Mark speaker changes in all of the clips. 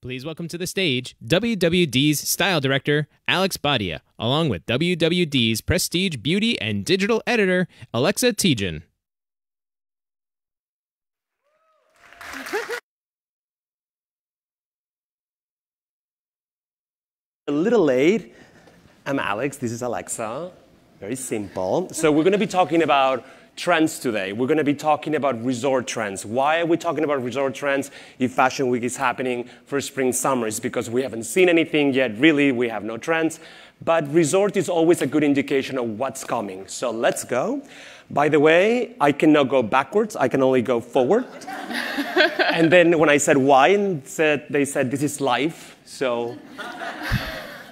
Speaker 1: Please welcome to the stage WWD's style director, Alex Badia, along with WWD's prestige beauty and digital editor, Tietjen.
Speaker 2: A little late. I'm Alex, this is Alexa. Very simple. So we're going to be talking about trends today. We're going to be talking about resort trends. Why are we talking about resort trends if Fashion Week is happening for spring, summer? It's because we haven't seen anything yet. Really, we have no trends. But resort is always a good indication of what's coming. So let's go. By the way, I cannot go backwards. I can only go forward. And then when I said why, they said this is life. So,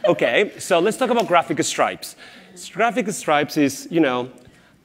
Speaker 2: okay. So let's talk about graphic stripes. Graphic stripes is,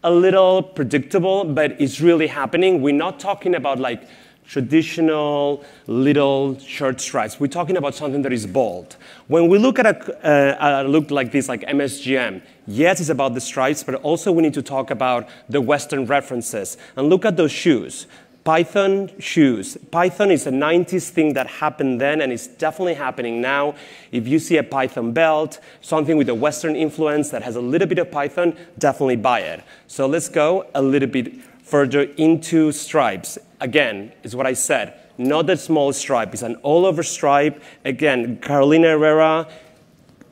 Speaker 2: a little predictable, but it's really happening. We're not talking about like traditional little shirt stripes. We're talking about something that is bold. When we look at a look like this, like MSGM, yes, it's about the stripes, but also we need to talk about the Western references. And look at those shoes. Python shoes. Python is a 90s thing that happened then, and it's definitely happening now. If you see a Python belt, something with a Western influence that has a little bit of Python, definitely buy it. So let's go a little bit further into stripes. Again, is what I said, not a small stripe. It's an all-over stripe. Again, Carolina Herrera.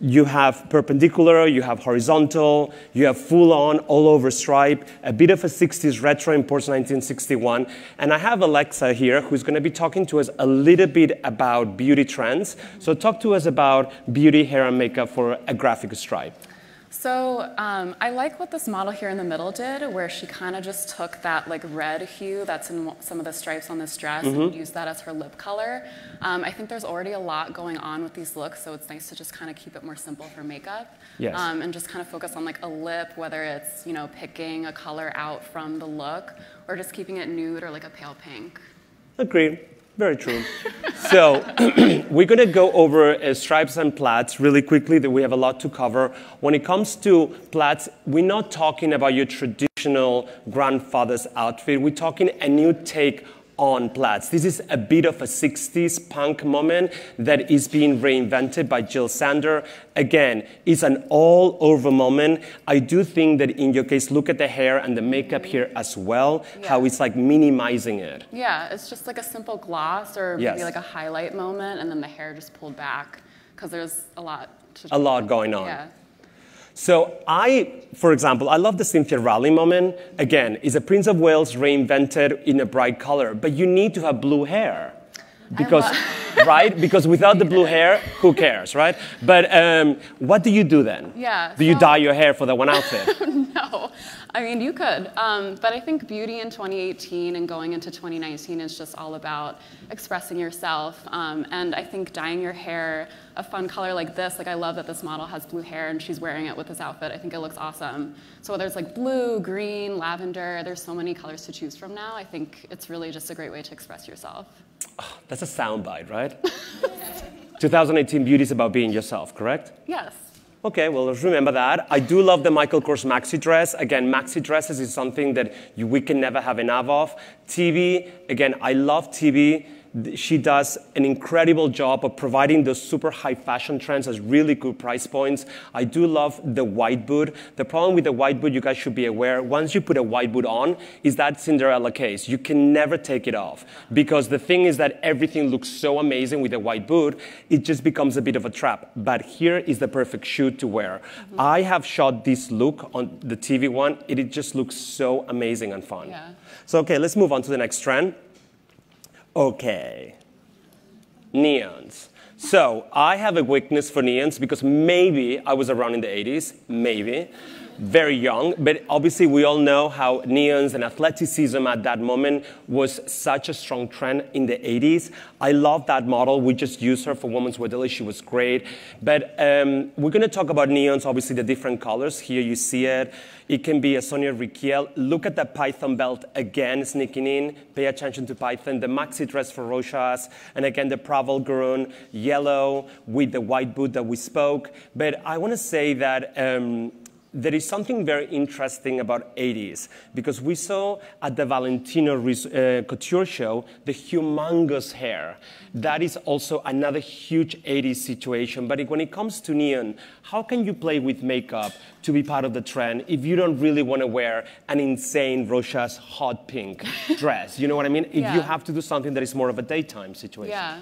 Speaker 2: You have perpendicular, you have horizontal, you have full-on, all-over stripe, a bit of a 60s retro imports 1961. And I have Alexa here who's going to be talking to us a little bit about beauty trends. So talk to us about beauty, hair, and makeup for a graphic stripe.
Speaker 3: So I like what this model here in the middle did, where she kind of just took that like red hue that's in some of the stripes on this dress and used that as her lip color. I think there's already a lot going on with these looks, so it's nice to just kind of keep it more simple for makeup.
Speaker 2: Yes.
Speaker 3: And just kind of focus on like a lip, whether it's picking a color out from the look or just keeping it nude or like a pale pink.
Speaker 2: Agreed. Very true. So we're going to go over stripes and plaits really quickly. That we have a lot to cover. When it comes to plaits, we're not talking about your traditional grandfather's outfit. We're talking a new take on plaits. This is a bit of a 60s punk moment that is being reinvented by Jill Sander. Again, it's an all-over moment. I do think that in your case, look at the hair and the makeup here as well, how it's like minimizing it.
Speaker 3: Yeah, it's just like a simple gloss or maybe like a highlight moment, and then the hair just pulled back because there's a lot
Speaker 2: going on.
Speaker 3: Yeah.
Speaker 2: So for example, I love the Cynthia Rowley moment. Again, it's a Prince of Wales reinvented in a bright color, but you need to have blue hair. Because, right? Because without the blue hair, who cares, right? But what do you do then?
Speaker 3: Yeah.
Speaker 2: Do you dye your hair for that one outfit?
Speaker 3: No. I mean, you could. But I think beauty in 2018 and going into 2019 is just all about expressing yourself. And I think dyeing your hair a fun color like this, like I love that this model has blue hair and she's wearing it with this outfit. I think it looks awesome. So whether it's like blue, green, lavender, there's so many colors to choose from now. I think it's really just a great way to express yourself.
Speaker 2: Oh, that's a soundbite, right? 2018 beauty is about being yourself, correct?
Speaker 3: Yes.
Speaker 2: Okay, well, let's remember that. I do love the Michael Kors maxi dress. Again, maxi dresses is something that we can never have enough of. TV, again, I love TV. She does an incredible job of providing those super high fashion trends at really good price points. I do love the white boot. The problem with the white boot, you guys should be aware, once you put a white boot on, is that Cinderella case. You can never take it off. Because the thing is that everything looks so amazing with a white boot, it just becomes a bit of a trap. But here is the perfect shoe to wear. I have shot this look on the TV one. It just looks so amazing and fun.
Speaker 3: Yeah.
Speaker 2: So, okay, let's move on to the next trend. Okay, neons. So I have a weakness for neons because maybe I was around in the 80s, maybe, very young, but obviously we all know how neons and athleticism at that moment was such a strong trend in the 80s. I love that model. We just used her for Women's Wear Daily. She was great. But we're going to talk about neons, obviously the different colors. Here you see it. It can be a Sonia Rykiel. Look at the Python belt again sneaking in. Pay attention to Python. The maxi dress for Rochas. And again, the Praval Garoon, yellow with the white boot that we spoke. But I want to say that there is something very interesting about 80s, because we saw at the Valentino Couture show the humongous hair. That is also another huge 80s situation. But when it comes to neon, how can you play with makeup to be part of the trend if you don't really want to wear an insane Rocha's hot pink dress? You know what I mean? If you have to do something that is more of a daytime situation.
Speaker 3: Yeah.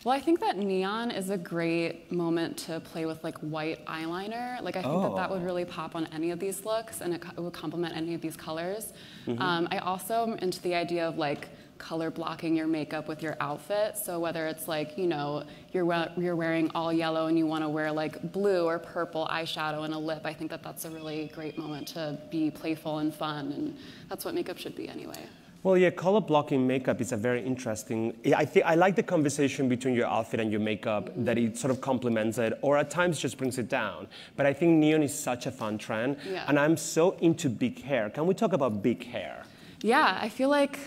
Speaker 3: Well, I think that neon is a great moment to play with like white eyeliner. Like I think that would really pop on any of these looks, and it would complement any of these colors. I also am into the idea of like color blocking your makeup with your outfit. So whether it's like, you know, you're wearing all yellow and you want to wear like blue or purple eyeshadow and a lip, I think that that's a really great moment to be playful and fun, and that's what makeup should be anyway.
Speaker 2: Well, yeah, color blocking makeup is a very interesting. I like the conversation between your outfit and your makeup, that it sort of complements it, or at times just brings it down. But I think neon is such a fun trend, and I'm so into big hair. Can we talk about big hair?
Speaker 3: Yeah, I feel like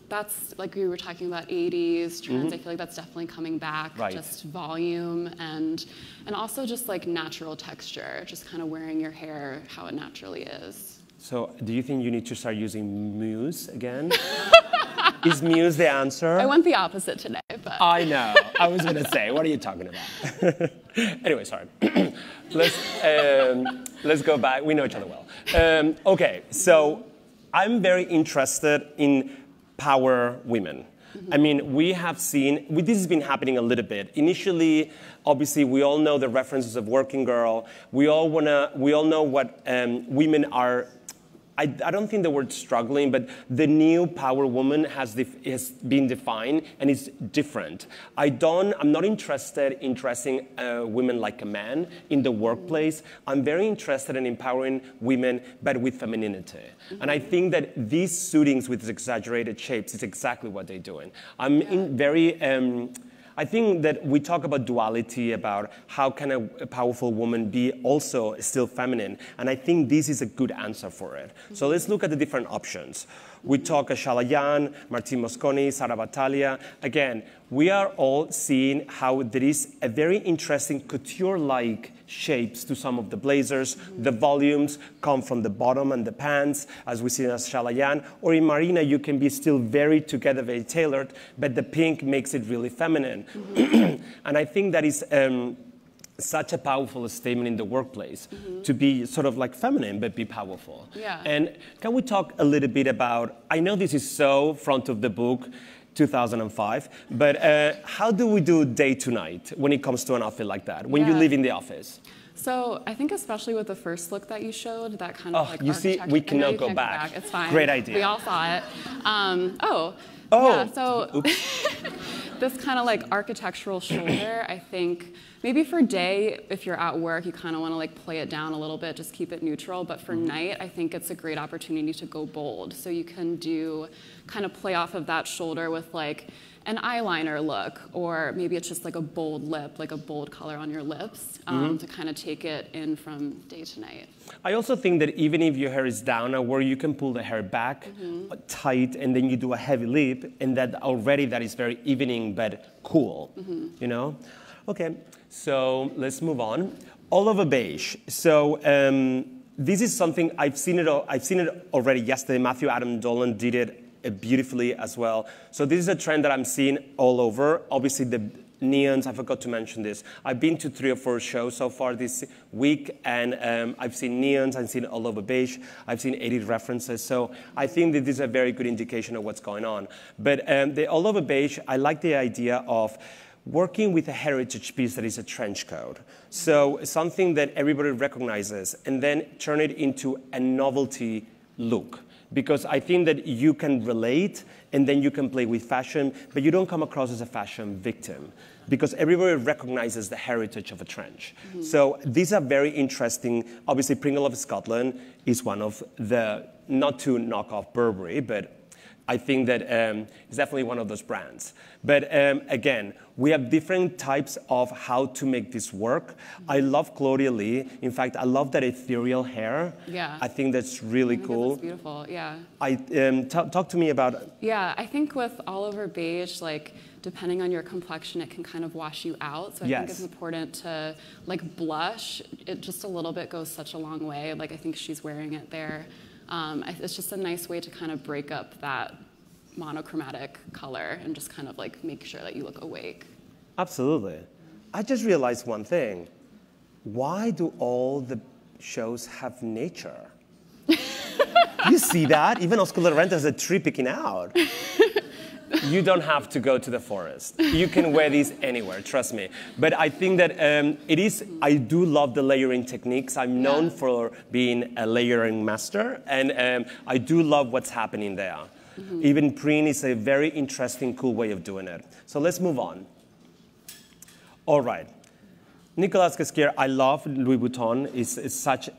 Speaker 3: that's, like we were talking about 80s trends, I feel like that's definitely coming back.
Speaker 2: Right.
Speaker 3: Just volume and also just like natural texture, just kind of wearing your hair how it naturally is.
Speaker 2: So, do you think you need to start using mousse again? Is mousse the answer?
Speaker 3: I went the opposite today, but...
Speaker 2: I know. I was going to say, what are you talking about? Anyway, sorry. Let's go back. We know each other well. Okay, so I'm very interested in power women. I mean, we have seen, this has been happening a little bit. Initially, obviously, we all know the references of Working Girl. We all know what women are. I don't think the word struggling, but the new power woman has been defined, and it's different. I'm not interested in dressing women like a man in the workplace. I'm very interested in empowering women, but with femininity. And I think that these suitings with exaggerated shapes is exactly what they're doing. I think that we talk about duality, about how can a powerful woman be also still feminine, and I think this is a good answer for it. So let's look at the different options. We talk Shalayan, Martine Mosconi, Sara Battaglia. Again, we are all seeing how there is a very interesting couture-like shapes to some of the blazers. The volumes come from the bottom and the pants, as we see in Shalayan. Or in Marina, you can be still very together, very tailored, but the pink makes it really feminine. And I think that is such a powerful statement in the workplace, to be sort of like feminine, but be powerful.
Speaker 3: Yeah.
Speaker 2: And can we talk a little bit about, I know this is so front of the book, 2005, but how do we do day to night when it comes to an outfit like that, when you live in the office?
Speaker 3: So I think especially with the first look that you showed, that kind of like
Speaker 2: you see, we cannot go back.
Speaker 3: It's fine.
Speaker 2: Great idea.
Speaker 3: We all saw it. Yeah, so this kind of like architectural shoulder, I think maybe for day, if you're at work, you kind of want to like play it down a little bit, just keep it neutral. But for night, I think it's a great opportunity to go bold. So you can do kind of play off of that shoulder with like an eyeliner look, or maybe it's just like a bold lip, like a bold color on your lips, to kind of take it in from day to night.
Speaker 2: I also think that even if your hair is down, where you can pull the hair back tight, and then you do a heavy lip, and that is very evening but cool, you know? Okay, so let's move on. All over beige. So this is something I've seen it already yesterday. Matthew Adam Dolan did it beautifully as well. So this is a trend that I'm seeing all over. Obviously the neons, I forgot to mention this. I've been to 3 or 4 shows so far this week, and I've seen neons, I've seen all over beige, I've seen 80s references. So I think that this is a very good indication of what's going on. But the all over beige, I like the idea of working with a heritage piece that is a trench coat. So something that everybody recognizes, and then turn it into a novelty look. Because I think that you can relate, and then you can play with fashion, but you don't come across as a fashion victim, because everybody recognizes the heritage of a trench. So these are very interesting. Obviously, Pringle of Scotland is one of the, not to knock off Burberry, but I think that it's definitely one of those brands. But again, we have different types of how to make this work. I love Claudia Lee. In fact, I love that ethereal hair.
Speaker 3: Yeah.
Speaker 2: I think that's really cool.
Speaker 3: That's beautiful, yeah.
Speaker 2: Talk to me about...
Speaker 3: Yeah, I think with all over beige, like, depending on your complexion, it can kind of wash you out. So I think it's important to, like, blush. It just a little bit goes such a long way. Like, I think she's wearing it there. It's just a nice way to kind of break up that monochromatic color and just kind of like make sure that you look awake.
Speaker 2: Absolutely. I just realized one thing. Why do all the shows have nature? You see that? Even Oscar de la Renta has a tree picking out. You don't have to go to the forest. You can wear these anywhere, trust me. But I think that I do love the layering techniques. I'm known for being a layering master, and I do love what's happening there. Even print is a very interesting, cool way of doing it. So let's move on. All right. Nicolas Casquier, I love Louis Vuitton. It's such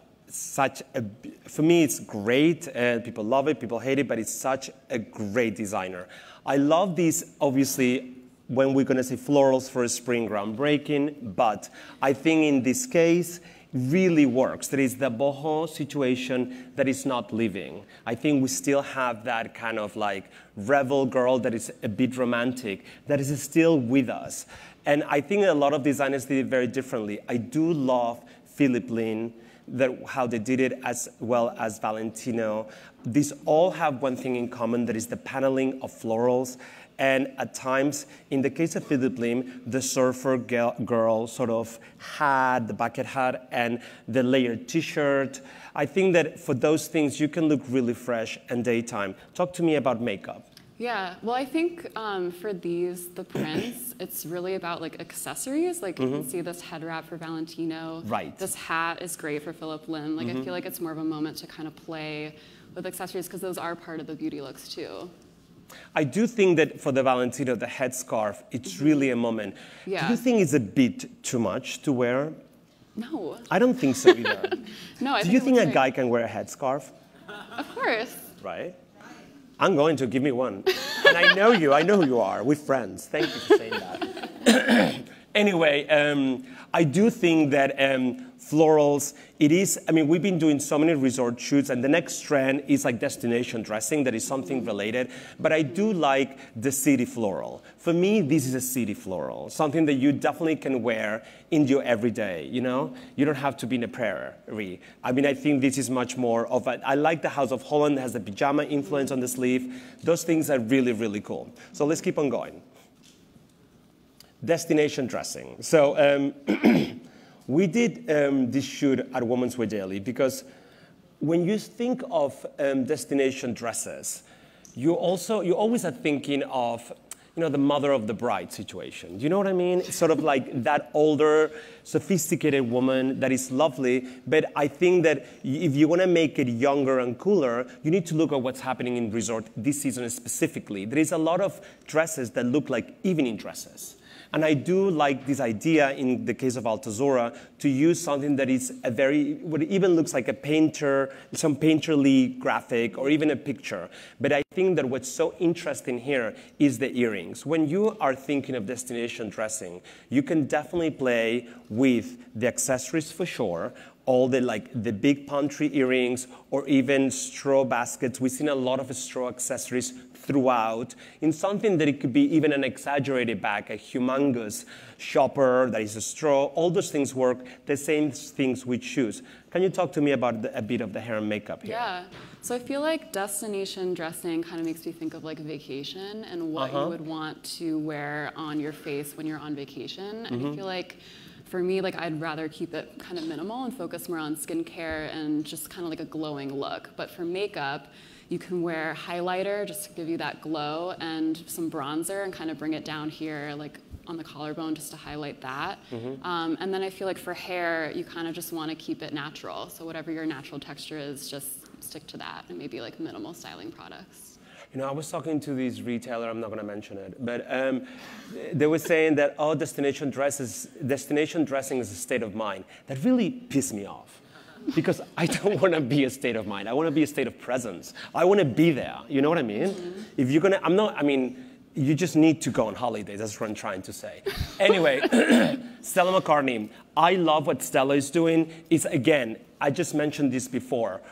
Speaker 2: a, for me, it's great. People love it, people hate it, but it's such a great designer. I love these, obviously, when we're going to say florals for a spring groundbreaking, but I think in this case, really works. There is the boho situation that is not living. I think we still have that kind of like rebel girl that is a bit romantic, that is still with us. And I think a lot of designers did it very differently. I do love Philippe Lin, how they did it, as well as Valentino. These all have one thing in common, that is the paneling of florals. And at times, in the case of Philippe Lim, the surfer girl sort of hat, the bucket hat, and the layered t-shirt. I think that for those things, you can look really fresh and daytime. Talk to me about makeup.
Speaker 3: Yeah, well, I think for these, the prints, it's really about like accessories. Like you can see this head wrap for Valentino.
Speaker 2: Right.
Speaker 3: This hat is great for Philippe Lim. Like I feel like it's more of a moment to kind of play with accessories because those are part of the beauty looks too.
Speaker 2: I do think that for the Valentino, the headscarf, it's really a moment.
Speaker 3: Yeah.
Speaker 2: Do you think it's a bit too much to wear?
Speaker 3: No.
Speaker 2: I don't think so either.
Speaker 3: No,
Speaker 2: Do you think a guy can wear a headscarf?
Speaker 3: Of course.
Speaker 2: Right? I'm going to. Give me one. And I know who you are. We're friends. Thank you for saying that. Anyway, I do think that florals, it is, I mean, we've been doing so many resort shoots, and the next trend is like destination dressing, that is something related, but I do like the city floral. For me, this is a city floral, something that you definitely can wear in your everyday, you know? You don't have to be in a prairie. I mean, I think this is much more of a, I like the House of Holland, that has the pajama influence on the sleeve. Those things are really, really cool. So let's keep on going. Destination dressing. So we did this shoot at Women's Wear Daily because when you think of destination dresses, you always are thinking of, you know, the mother of the bride situation. Do you know what I mean? It's sort of like that older, sophisticated woman that is lovely, but I think that if you want to make it younger and cooler, you need to look at what's happening in resort this season specifically. There is a lot of dresses that look like evening dresses. And I do like this idea, in the case of Altazora, to use something that is a very, what even looks like a painter, some painterly graphic, or even a picture. But I think that what's so interesting here is the earrings. When you are thinking of destination dressing, you can definitely play with the accessories for sure, all the big palm tree earrings, or even straw baskets. We've seen a lot of straw accessories throughout, in something that it could be even an exaggerated bag, a humongous shopper that is a straw. All those things work, the same things with shoes. Can you talk to me about a bit of the hair and makeup here?
Speaker 3: Yeah, so I feel like destination dressing kind of makes me think of like vacation and what you would want to wear on your face when you're on vacation. And I feel like for me, like I'd rather keep it kind of minimal and focus more on skincare and just kind of like a glowing look. But for makeup, you can wear highlighter just to give you that glow, and some bronzer and kind of bring it down here, like on the collarbone, just to highlight that. And then I feel like for hair, you kind of just want to keep it natural. So whatever your natural texture is, just stick to that, and maybe like minimal styling products.
Speaker 2: You know, I was talking to this retailer, I'm not going to mention it, but they were saying that, oh, destination dressing is a state of mind. That really pissed me off. Because I don't want to be a state of mind. I want to be a state of presence. I want to be there. You know what I mean? If you're gonna, you just need to go on holidays. That's what I'm trying to say. Anyway, Stella McCartney. I love what Stella is doing. It's, again, I just mentioned this before.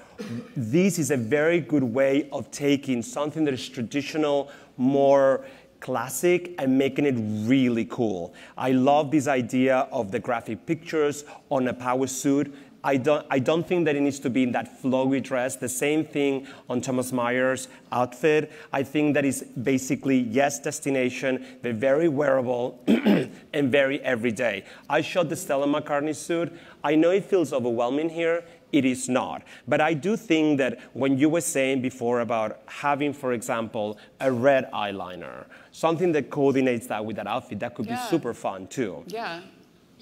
Speaker 2: This is a very good way of taking something that is traditional, more classic, and making it really cool. I love this idea of the graphic pictures on a power suit. I don't think that it needs to be in that flowy dress. The same thing on Thomas Mayer's outfit. I think that is basically, yes, destination, but very wearable and very everyday. I shot the Stella McCartney suit. I know it feels overwhelming here. It is not. But I do think that when you were saying before about having, for example, a red eyeliner, something that coordinates that with that outfit, that could be super fun too.
Speaker 3: Yeah.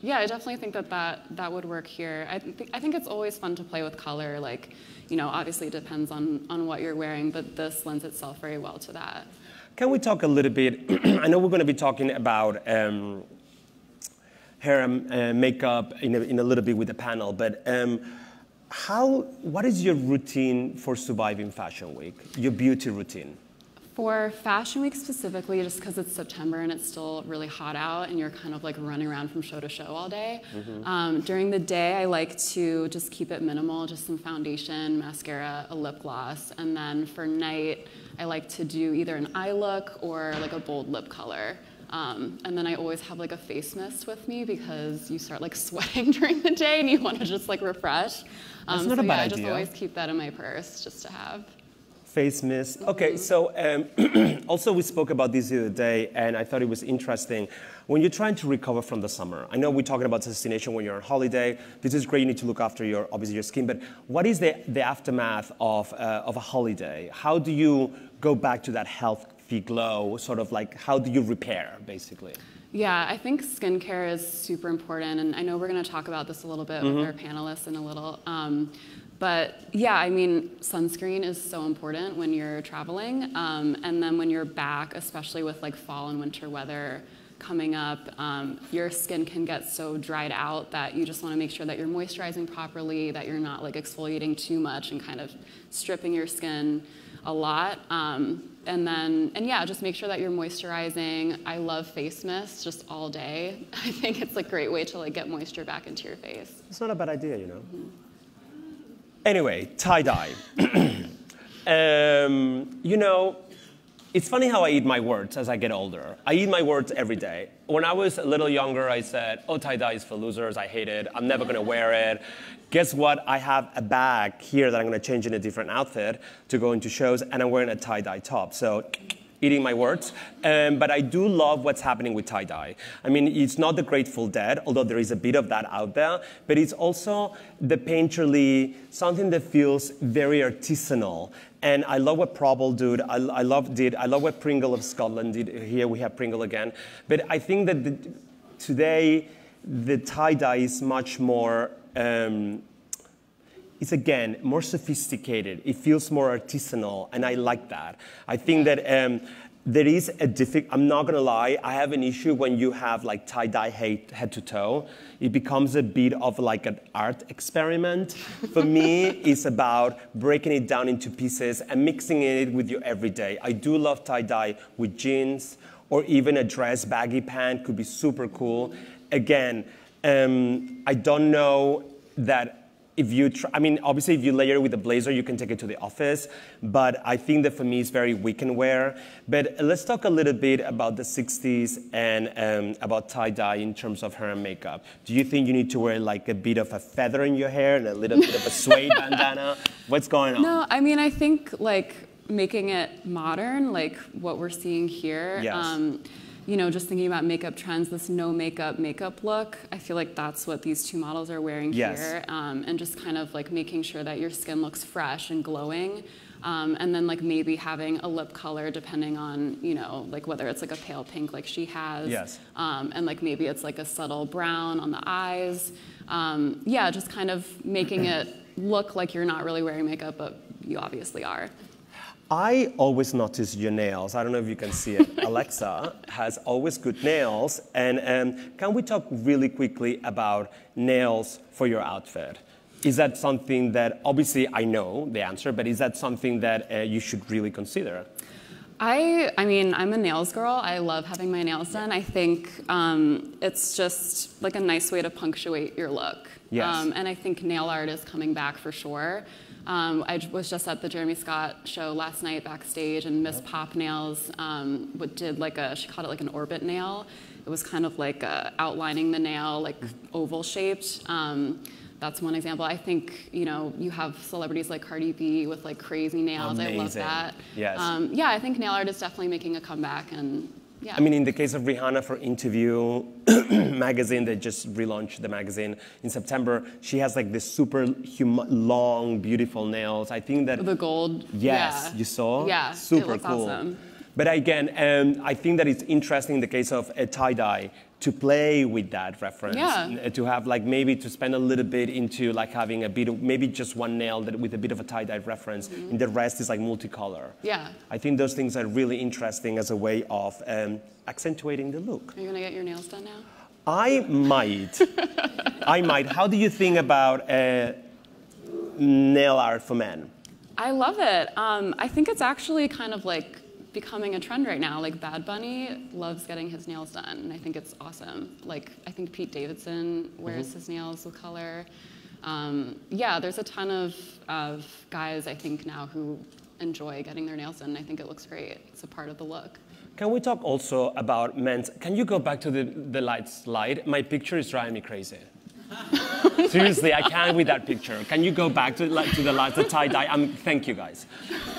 Speaker 3: Yeah, I definitely think that would work here. I think it's always fun to play with color. Like, you know, obviously it depends on what you're wearing, but this lends itself very well to that.
Speaker 2: Can we talk a little bit? I know we're going to be talking about hair and makeup in a little bit with the panel, but what is your routine for surviving Fashion Week? Your beauty routine?
Speaker 3: For Fashion Week specifically, just because it's September and it's still really hot out and you're kind of like running around from show to show all day. During the day, I like to just keep it minimal, just some foundation, mascara, a lip gloss. And then for night, I like to do either an eye look or like a bold lip color. And then I always have like a face mist with me because you start like sweating during the day and you want to just like refresh.
Speaker 2: That's not a bad idea.
Speaker 3: I just always keep that in my purse just to have.
Speaker 2: Face mist. Okay, so also we spoke about this the other day, and I thought it was interesting. When you're trying to recover from the summer, I know we're talking about destination when you're on holiday. This is great. You need to look after obviously your skin. But what is the aftermath of a holiday? How do you go back to that healthy glow? Sort of like, how do you repair, basically?
Speaker 3: Yeah, I think skincare is super important, and I know we're going to talk about this a little bit with our panelists in a little. But yeah, I mean, sunscreen is so important when you're traveling, and then when you're back, especially with like fall and winter weather coming up, your skin can get so dried out that you just want to make sure that you're moisturizing properly, that you're not like exfoliating too much and kind of stripping your skin a lot. And yeah, just make sure that you're moisturizing. I love face mist just all day. I think it's a great way to like get moisture back into your face.
Speaker 2: It's not a bad idea, you know. Anyway, tie-dye. You know, it's funny how I eat my words as I get older. I eat my words every day. When I was a little younger, I said, oh, tie-dye is for losers. I hate it. I'm never going to wear it. Guess what? I have a bag here that I'm going to change in a different outfit to go into shows, and I'm wearing a tie-dye top. So, eating my words. But I do love what's happening with tie-dye. I mean, it's not the Grateful Dead, although there is a bit of that out there, but it's also the painterly, something that feels very artisanal. And I love what Probable did. I love what Pringle of Scotland did. Here we have Pringle again. But I think that today, the tie-dye is much more, it's again more sophisticated. It feels more artisanal, and I like that. I think that there is I'm not gonna lie, I have an issue when you have like tie-dye head to toe. It becomes a bit of like an art experiment. For me, it's about breaking it down into pieces and mixing it with your everyday. I do love tie-dye with jeans, or even a dress, baggy pant could be super cool. Again, I don't know that if you obviously if you layer it with a blazer, you can take it to the office, but I think that for me it's very weekend wear. But let's talk a little bit about the 60s and about tie-dye in terms of hair and makeup. Do you think you need to wear like a bit of a feather in your hair and a little bit of a suede bandana? What's going on?
Speaker 3: No, I mean, I think like making it modern, like what we're seeing here.
Speaker 2: Yes.
Speaker 3: You know, just thinking about makeup trends, this no makeup look, I feel like that's what these two models are wearing here. And just kind of like making sure that your skin looks fresh and glowing. And then like maybe having a lip color depending on, you know, like whether it's like a pale pink like she has.
Speaker 2: Yes.
Speaker 3: And like maybe it's like a subtle brown on the eyes. Yeah, just kind of making it look like you're not really wearing makeup, but you obviously are.
Speaker 2: I always notice your nails. I don't know if you can see it. Alexa has always good nails. And can we talk really quickly about nails for your outfit? Is that something that, obviously I know the answer, but is that something that you should really consider?
Speaker 3: I mean, I'm a nails girl. I love having my nails done. I think it's just like a nice way to punctuate your look.
Speaker 2: Yes.
Speaker 3: And I think nail art is coming back for sure. I was just at the Jeremy Scott show last night backstage, and Miss Pop Nails did like she called it like an orbit nail. It was kind of like outlining the nail, like oval shaped. That's one example. I think, you know, you have celebrities like Cardi B with like crazy nails.
Speaker 2: Amazing.
Speaker 3: I love that.
Speaker 2: Yes.
Speaker 3: Yeah, I think nail art is definitely making a comeback, and yeah.
Speaker 2: I mean, in the case of Rihanna for Interview magazine, they just relaunched the magazine in September. She has like this super long, beautiful nails. I think that
Speaker 3: the gold.
Speaker 2: Yes,
Speaker 3: yeah.
Speaker 2: you saw.
Speaker 3: Yeah,
Speaker 2: super
Speaker 3: it looks
Speaker 2: cool.
Speaker 3: Awesome.
Speaker 2: But again, I think that it's interesting in the case of a tie-dye to play with that reference,
Speaker 3: yeah.
Speaker 2: To have like maybe to spend a little bit into like having a bit of maybe just one nail that with a bit of a tie-dye reference, and the rest is like multicolor.
Speaker 3: Yeah.
Speaker 2: I think those things are really interesting as a way of accentuating the look.
Speaker 3: Are you gonna get your nails done now?
Speaker 2: I might. I might. How do you think about nail art for men?
Speaker 3: I love it. I think it's actually kind of like becoming a trend right now. Like Bad Bunny loves getting his nails done, and I think it's awesome. Like I think Pete Davidson wears his nails with color. Yeah, there's a ton of guys I think now who enjoy getting their nails done, and I think it looks great. It's a part of the look.
Speaker 2: Can we talk also about men's? Can you go back to the light slide? My picture is driving me crazy. Seriously, I can't with that picture. Can you go back to the lights, the tie-dye? Thank you, guys.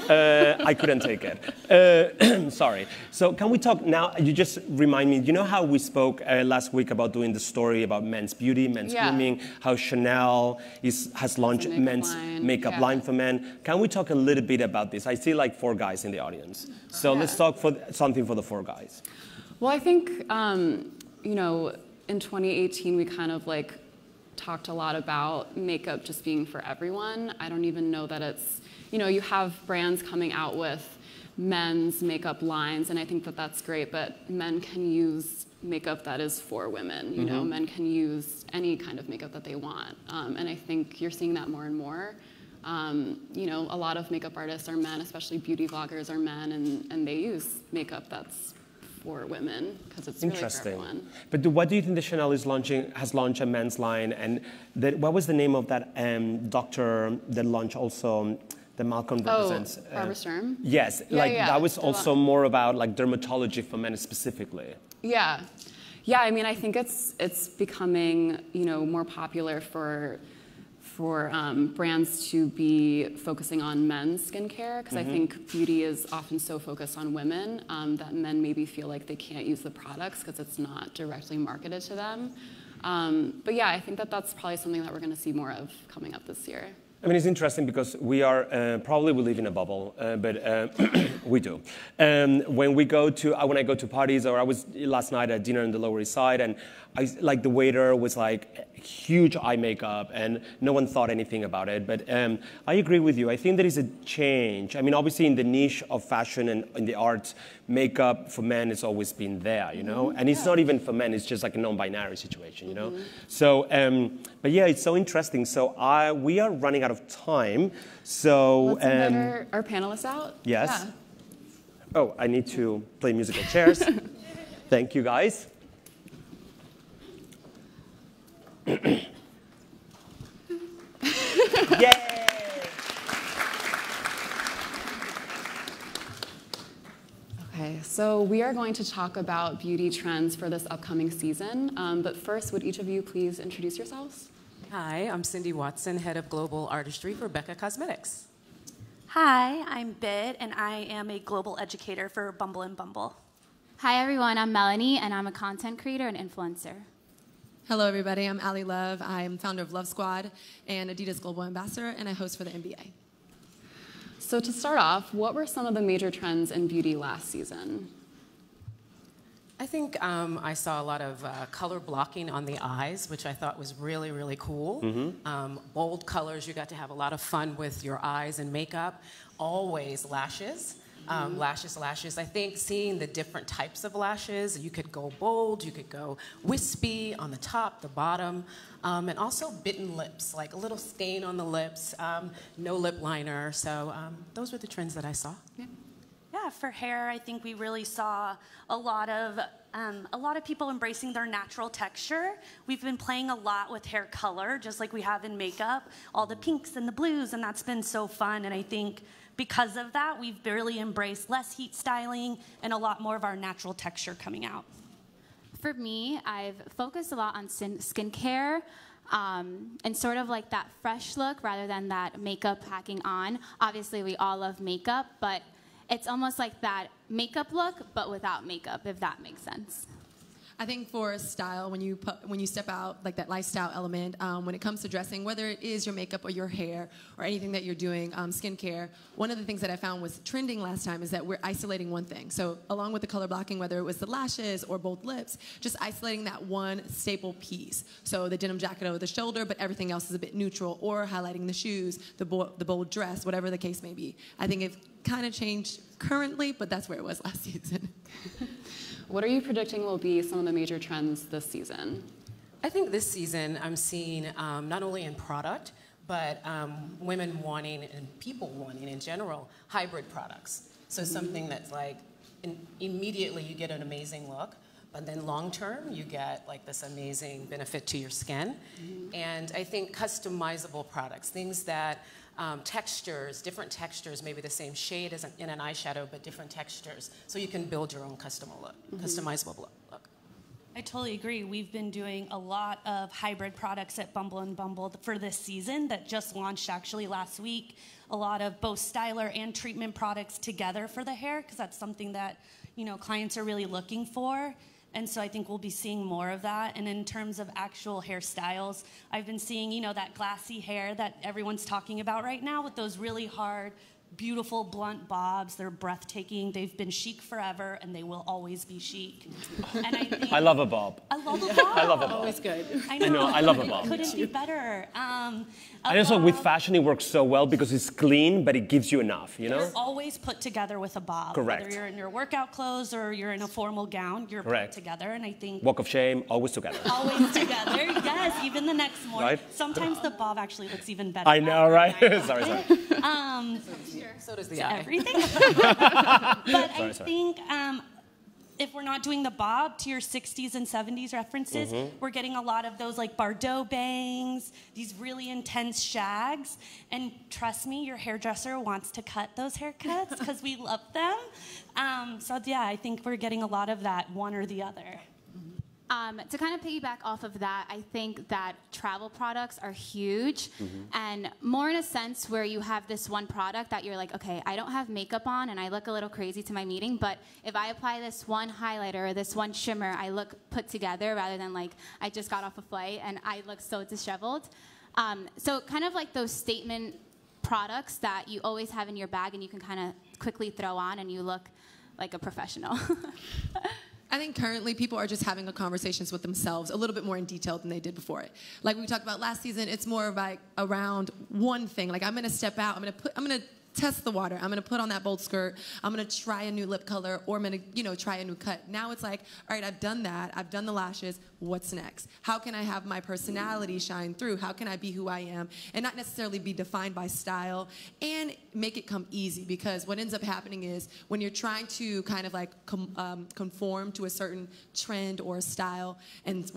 Speaker 2: I couldn't take it. Sorry. So can we talk now? You just remind me, you know how we spoke last week about doing the story about men's beauty, men's grooming, how Chanel has launched men's makeup line for men. Can we talk a little bit about this? I see like 4 guys in the audience. So let's talk for something for the 4 guys.
Speaker 3: Well, I think, you know, in 2018, we kind of like talked a lot about makeup just being for everyone. I don't even know that it's, you know, you have brands coming out with men's makeup lines, and I think that that's great, but men can use makeup that is for women. You know, men can use any kind of makeup that they want. And I think you're seeing that more and more. You know, a lot of makeup artists are men, especially beauty vloggers are men, and they use makeup that's for women because it's really for everyone.
Speaker 2: But what do you think the Chanel has launched a men's line, and what was the name of that doctor that launched also that Malcolm represents?
Speaker 3: Barbara Sturm?
Speaker 2: Yes, that was also more about like dermatology for men specifically.
Speaker 3: Yeah. Yeah, I mean, I think it's becoming, you know, more popular for brands to be focusing on men's skincare, because I think beauty is often so focused on women that men maybe feel like they can't use the products because it's not directly marketed to them. But yeah, I think that that's probably something that we're going to see more of coming up this year.
Speaker 2: I mean, it's interesting because we are, probably we live in a bubble, but we do. When I go to parties, or I was last night at dinner in the Lower East Side, and the waiter was like huge eye makeup, and no one thought anything about it. But I agree with you. I think there is a change. I mean, obviously in the niche of fashion and in the arts, makeup for men has always been there, you know? And it's not even for men, it's just like a non-binary situation, you know? So, but yeah, it's so interesting. So we are running out of time. So
Speaker 3: let's invite our panelists out.
Speaker 2: Yes.
Speaker 3: Yeah.
Speaker 2: Oh, I need to play musical chairs. Thank you, guys. Yay!
Speaker 3: Okay, so we are going to talk about beauty trends for this upcoming season. But first, would each of you please introduce yourselves?
Speaker 4: Hi, I'm Cynde Watson, Head of Global Artistry for Becca Cosmetics.
Speaker 5: Hi, I'm Bid, and I am a global educator for Bumble and Bumble.
Speaker 6: Hi everyone, I'm Melany, and I'm a content creator and influencer.
Speaker 7: Hello everybody, I'm Ali Love. I'm founder of Love Squad and Adidas Global Ambassador, and I host for the NBA.
Speaker 3: So to start off, what were some of the major trends in beauty last season?
Speaker 4: I think I saw a lot of color blocking on the eyes, which I thought was really, really cool. Bold colors, you got to have a lot of fun with your eyes and makeup. Always lashes. lashes. I think seeing the different types of lashes, you could go bold, you could go wispy on the top, the bottom, and also bitten lips, like a little stain on the lips, no lip liner. So those were the trends that I saw.
Speaker 5: Yeah, for hair, I think we really saw a lot of people embracing their natural texture. We've been playing a lot with hair color, just like we have in makeup, all the pinks and the blues, and that's been so fun. And I think because of that, we've really embraced less heat styling and a lot more of our natural texture coming out.
Speaker 6: For me, I've focused a lot on skincare and sort of like that fresh look rather than that makeup packing on. Obviously, we all love makeup, but it's almost like that makeup look, but without makeup, if that makes sense.
Speaker 7: I think for style, when you step out, like that lifestyle element, when it comes to dressing, whether it is your makeup or your hair or anything that you're doing, skincare, one of the things that I found was trending last time is that we're isolating one thing. So along with the color blocking, whether it was the lashes or both lips, just isolating that one staple piece. So the denim jacket over the shoulder, but everything else is a bit neutral, or highlighting the shoes, the bold dress, whatever the case may be. I think it's kind of changed currently, but that's where it was last season.
Speaker 3: What are you predicting will be some of the major trends this season?
Speaker 4: I think this season I'm seeing not only in product, but women wanting and people wanting in general hybrid products. So something that's like immediately you get an amazing look, but then long term you get like this amazing benefit to your skin. And I think customizable products, things that textures, different textures, maybe the same shade as in an eyeshadow, but different textures, so you can build your own customizable look.
Speaker 5: I totally agree. We've been doing a lot of hybrid products at Bumble and Bumble for this season that just launched actually last week. A lot of both styler and treatment products together for the hair, because that's something that, you know, clients are really looking for. And so I think we'll be seeing more of that. And in terms of actual hairstyles, I've been seeing, you know, that glassy hair that everyone's talking about right now with those really hard, beautiful, blunt bobs. They're breathtaking. They've been chic forever, and they will always be chic. And I think
Speaker 2: I love a bob.
Speaker 5: I love a bob.
Speaker 2: I love a bob.
Speaker 4: Always good.
Speaker 5: I know.
Speaker 2: I love a bob.
Speaker 5: It couldn't be better.
Speaker 2: And also with fashion, it works so well because it's clean, but it gives you enough, you know?
Speaker 5: You're always put together with a bob.
Speaker 2: Correct.
Speaker 5: Whether you're in your workout clothes or you're in a formal gown, you're put together. And I think
Speaker 2: Walk of shame, always together.
Speaker 5: always together. Yes, even the next morning.
Speaker 2: Right?
Speaker 5: Sometimes the bob actually looks even better.
Speaker 2: I know, right? sorry.
Speaker 4: So does the eye.
Speaker 5: Everything. But I
Speaker 2: Sorry.
Speaker 5: think if we're not doing the bob to your 60s and 70s references, we're getting a lot of those like Bardot bangs, these really intense shags. And trust me, your hairdresser wants to cut those haircuts because we love them. So yeah, I think we're getting a lot of that, one or the other.
Speaker 6: To kind of piggyback off of that, I think that travel products are huge, and more in a sense where you have this one product that you're like, okay, I don't have makeup on and I look a little crazy to my meeting, but if I apply this one highlighter or this one shimmer, I look put together rather than like I just got off a flight and I look so disheveled. So kind of like those statement products that you always have in your bag and you can kind of quickly throw on and you look like a professional.
Speaker 7: I think currently people are just having a conversations with themselves a little bit more in detail than they did before it. Like we talked about last season, it's more of like around one thing. Like I'm gonna step out, I'm gonna test the water. I'm gonna put on that bold skirt. I'm gonna try a new lip color, or I'm gonna, you know, try a new cut. Now it's like, all right, I've done that. I've done the lashes. What's next? How can I have my personality shine through? How can I be who I am and not necessarily be defined by style, and make it come easy? Because what ends up happening is when you're trying to kind of like conform to a certain trend or a style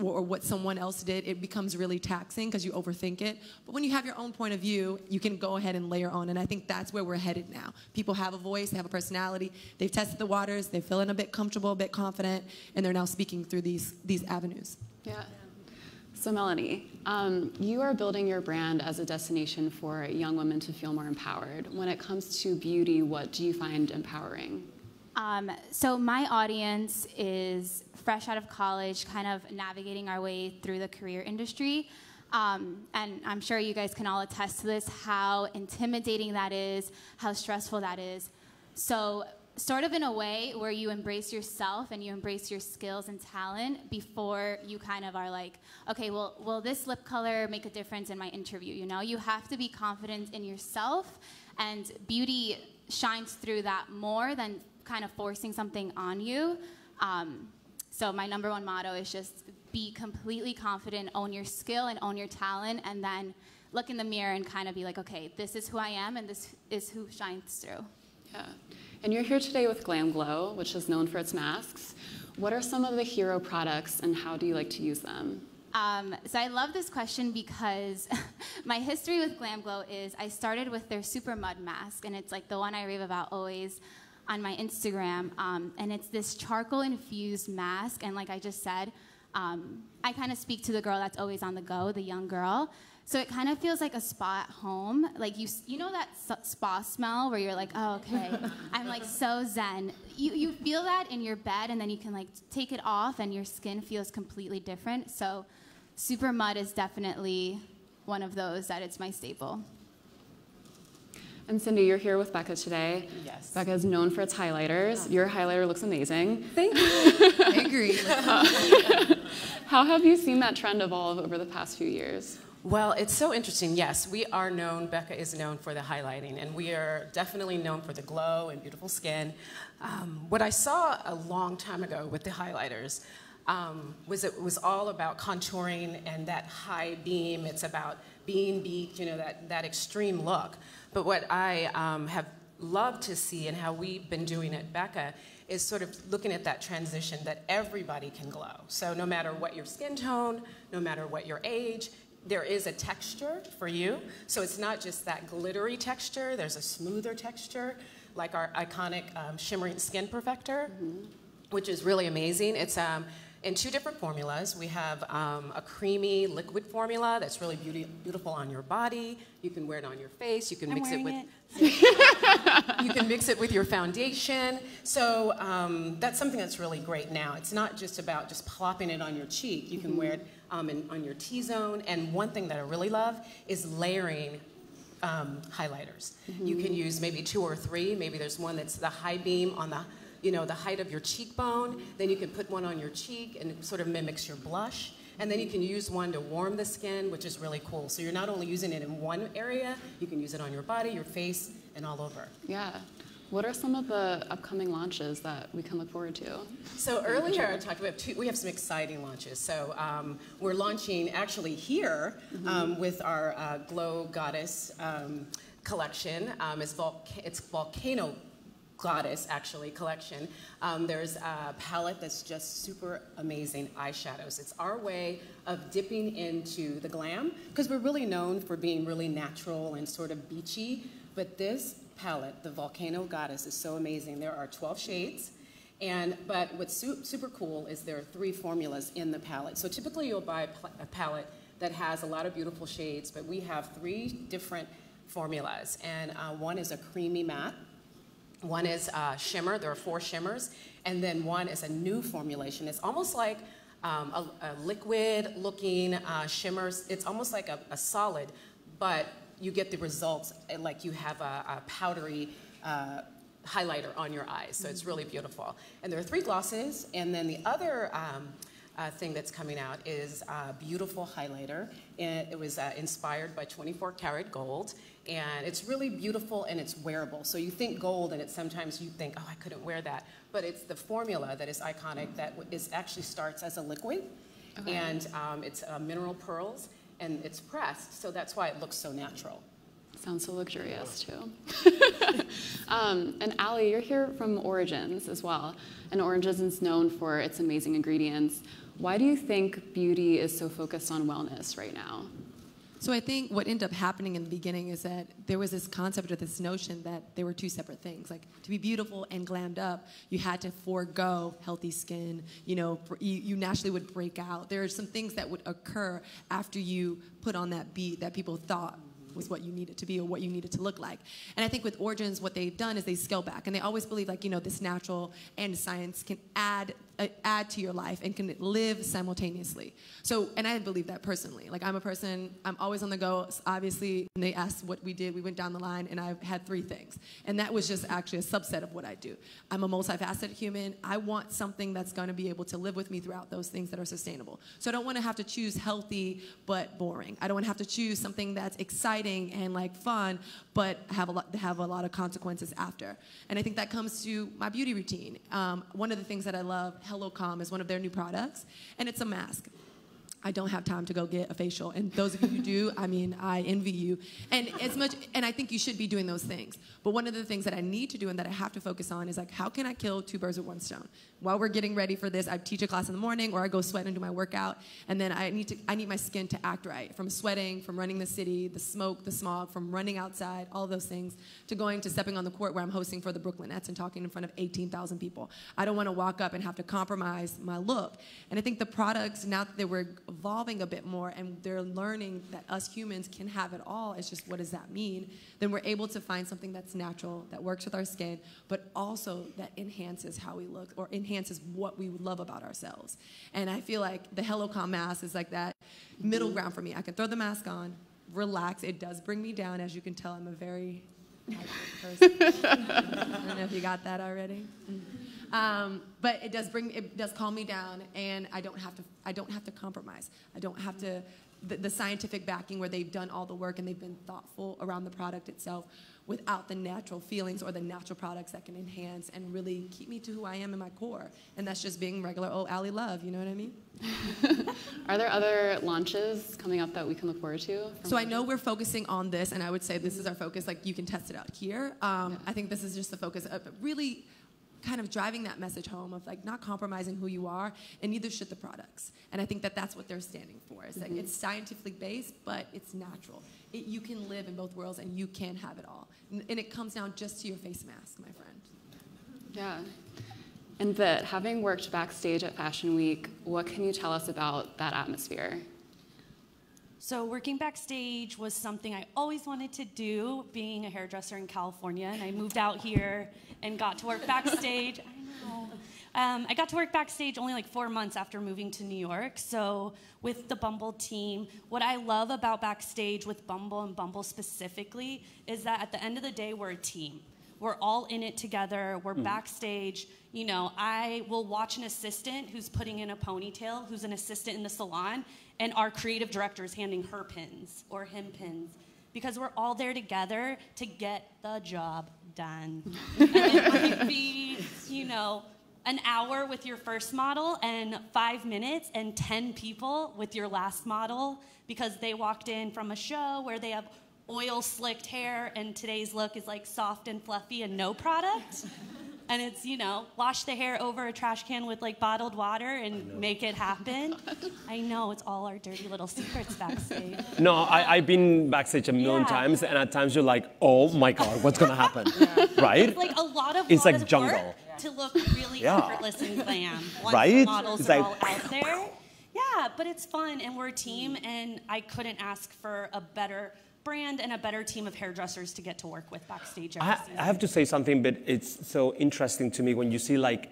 Speaker 7: or what someone else did, it becomes really taxing because you overthink it. But when you have your own point of view, you can go ahead and layer on. And I think that's where we're headed now. People have a voice, they have a personality, they've tested the waters, they're feeling a bit comfortable, a bit confident, and they're now speaking through these avenues.
Speaker 3: Yeah. So Melany, you are building your brand as a destination for young women to feel more empowered. When it comes to beauty, what do you find empowering?
Speaker 6: So my audience is fresh out of college, kind of navigating our way through the career industry. And I'm sure you guys can all attest to this, how intimidating that is, how stressful that is. So sort of in a way where you embrace yourself and you embrace your skills and talent before you kind of are like, okay, well, will this lip color make a difference in my interview? You know, you have to be confident in yourself, and beauty shines through that more than kind of forcing something on you. So my number one motto is just be completely confident, own your skill and own your talent, and then look in the mirror and kind of be like, okay, this is who I am and this is who shines through.
Speaker 3: Yeah. And you're here today with Glam Glow, which is known for its masks. What are some of the hero products and how do you like to use them?
Speaker 6: So I love this question because my history with Glam Glow is I started with their Super Mud mask, and it's like the one I rave about always on my Instagram, and it's this charcoal infused mask, and like I just said, I kind of speak to the girl that's always on the go, the young girl. So it kind of feels like a spa at home. Like you know that spa smell where you're like, oh, okay, I'm like so zen. You feel that in your bed, and then you can like take it off and your skin feels completely different. So Super Mud is definitely one of those that it's my staple.
Speaker 3: And Cynde, you're here with Becca today.
Speaker 4: Yes.
Speaker 3: Becca is known for its highlighters. Your highlighter looks amazing.
Speaker 7: Thank you. I agree.
Speaker 3: How have you seen that trend evolve over the past few years?
Speaker 4: Well, it's so interesting. Yes, we are known, Becca is known for the highlighting, and we are definitely known for the glow and beautiful skin. What I saw a long time ago with the highlighters was it was all about contouring and that high beam. It's about being beat, you know, that extreme look. But what I have loved to see and how we've been doing at Becca is sort of looking at that transition that everybody can glow. So no matter what your skin tone, no matter what your age, there is a texture for you. So it's not just that glittery texture, there's a smoother texture, like our iconic Shimmering Skin Perfector, which is really amazing. It's in two different formulas. We have a creamy liquid formula that's really beautiful on your body. You can wear it on your face. You can mix it with you can mix it with your foundation. So that's something that's really great now. It's not just about just plopping it on your cheek. You can wear it on your T-zone. And one thing that I really love is layering highlighters. You can use maybe 2 or 3. Maybe there's one that's the high beam on the the height of your cheekbone. Then you can put one on your cheek and it sort of mimics your blush. And then you can use one to warm the skin, which is really cool. So you're not only using it in one area, you can use it on your body, your face, and all over.
Speaker 3: Yeah. What are some of the upcoming launches that we can look forward to?
Speaker 4: So earlier I talked about we have some exciting launches. So we're launching actually here with our Glow Goddess collection. It's Volcano Goddess, actually, collection. There's a palette that's just super amazing eyeshadows. It's our way of dipping into the glam, because we're really known for being really natural and sort of beachy, but this palette, the Volcano Goddess, is so amazing. There are 12 shades, but what's super cool is there are 3 formulas in the palette. So typically you'll buy a palette that has a lot of beautiful shades, but we have 3 different formulas, and one is a creamy matte, one is shimmer, there are 4 shimmers, and then one is a new formulation. It's almost like a liquid-looking shimmer. It's almost like a solid, but you get the results like you have a powdery highlighter on your eyes, so it's really beautiful. And there are 3 glosses, and then the other thing that's coming out is a beautiful highlighter. And it was inspired by 24 karat gold, and it's really beautiful and it's wearable. So you think gold, and sometimes you think, oh, I couldn't wear that. But it's the formula that is iconic that actually starts as a liquid, and it's mineral pearls, and it's pressed, so that's why it looks so natural.
Speaker 3: Sounds so luxurious, too. And Allie, you're here from Origins as well. And Origins is known for its amazing ingredients. Why do you think beauty is so focused on wellness right now?
Speaker 7: So I think what ended up happening in the beginning is that there was this concept or this notion that there were 2 separate things. Like, to be beautiful and glammed up, you had to forego healthy skin. You naturally would break out. There are some things that would occur after you put on that beat that people thought was what you needed to be or what you needed to look like. And I think with Origins, what they've done is they scale back, and they always believe, like, this natural and science can add add to your life and can live simultaneously. So, and I believe that personally. Like, I'm a person, I'm always on the go. Obviously, when they asked what we did, we went down the line, and I had 3 things. And that was just actually a subset of what I do. I'm a multifaceted human. I want something that's going to be able to live with me throughout those things that are sustainable. So I don't want to have to choose healthy but boring. I don't want to have to choose something that's exciting and like fun, but have a lot of consequences after. And I think that comes to my beauty routine. One of the things that I love, Hello Calm, is one of their new products, and it's a mask. I don't have time to go get a facial, and those of you who do, I mean, I envy you. And I think you should be doing those things. But one of the things that I need to do and that I have to focus on is like, how can I kill 2 birds with 1 stone? While we're getting ready for this, I teach a class in the morning, or I go sweat and do my workout, and then I need my skin to act right, from sweating, from running the city, the smoke, the smog, from running outside, all of those things, to stepping on the court where I'm hosting for the Brooklyn Nets and talking in front of 18,000 people. I don't want to walk up and have to compromise my look. And I think the products, now that we're evolving a bit more and they're learning that us humans can have it all, it's just, what does that mean? Then we're able to find something that's natural, that works with our skin, but also that enhances how we look, or enhances what we love about ourselves. And I feel like the Hello Calm mask is like that middle ground for me. I can throw the mask on, relax. It does bring me down. As you can tell, I'm a very person. I don't know if you got that already. But it does calm me down, and I don't have to compromise. I don't have to, the scientific backing where they've done all the work and they've been thoughtful around the product itself, without the natural feelings or the natural products that can enhance and really keep me to who I am in my core. And that's just being regular old Allie Love, you know what I mean?
Speaker 3: Are there other launches coming up that we can look forward to?
Speaker 7: So I know we're focusing on this, and I would say this is our focus. Like, you can test it out here. I think this is just the focus of really kind of driving that message home of like not compromising who you are, and neither should the products. And I think that that's what they're standing for. It's like it's scientifically based, but it's natural. You can live in both worlds, and you can have it all. And it comes down just to your face mask, my friend.
Speaker 3: Yeah. And Vit, having worked backstage at Fashion Week, what can you tell us about that atmosphere?
Speaker 5: So working backstage was something I always wanted to do, being a hairdresser in California, and I moved out here and got to work backstage. I know. I got to work backstage only like 4 months after moving to New York. So with the Bumble team, what I love about backstage with Bumble, and Bumble specifically, is that at the end of the day, we're a team. We're all in it together. We're backstage. You know, I will watch an assistant who's putting in a ponytail, who's an assistant in the salon, and our creative director is handing her pins or him pins, because we're all there together to get the job done. And it might be, you know, an hour with your first model and 5 minutes and 10 people with your last model, because they walked in from a show where they have oil slicked hair, and today's look is like soft and fluffy and no product. And it's, you know, wash the hair over a trash can with like bottled water and make it happen. I know, it's all our dirty little secrets backstage.
Speaker 2: No, I've been backstage a million times, and at times you're like, oh my God, what's gonna happen? Right?
Speaker 5: It's like a lot of
Speaker 2: jungle.
Speaker 5: work to look really effortless and glam. Once
Speaker 2: right?
Speaker 5: the models
Speaker 2: it's
Speaker 5: are
Speaker 2: like,
Speaker 5: all out there. Yeah, but it's fun, and we're a team, and I couldn't ask for a better brand and a better team of hairdressers to get to work with backstage every season.
Speaker 2: I have to say something, but it's so interesting to me when you see like,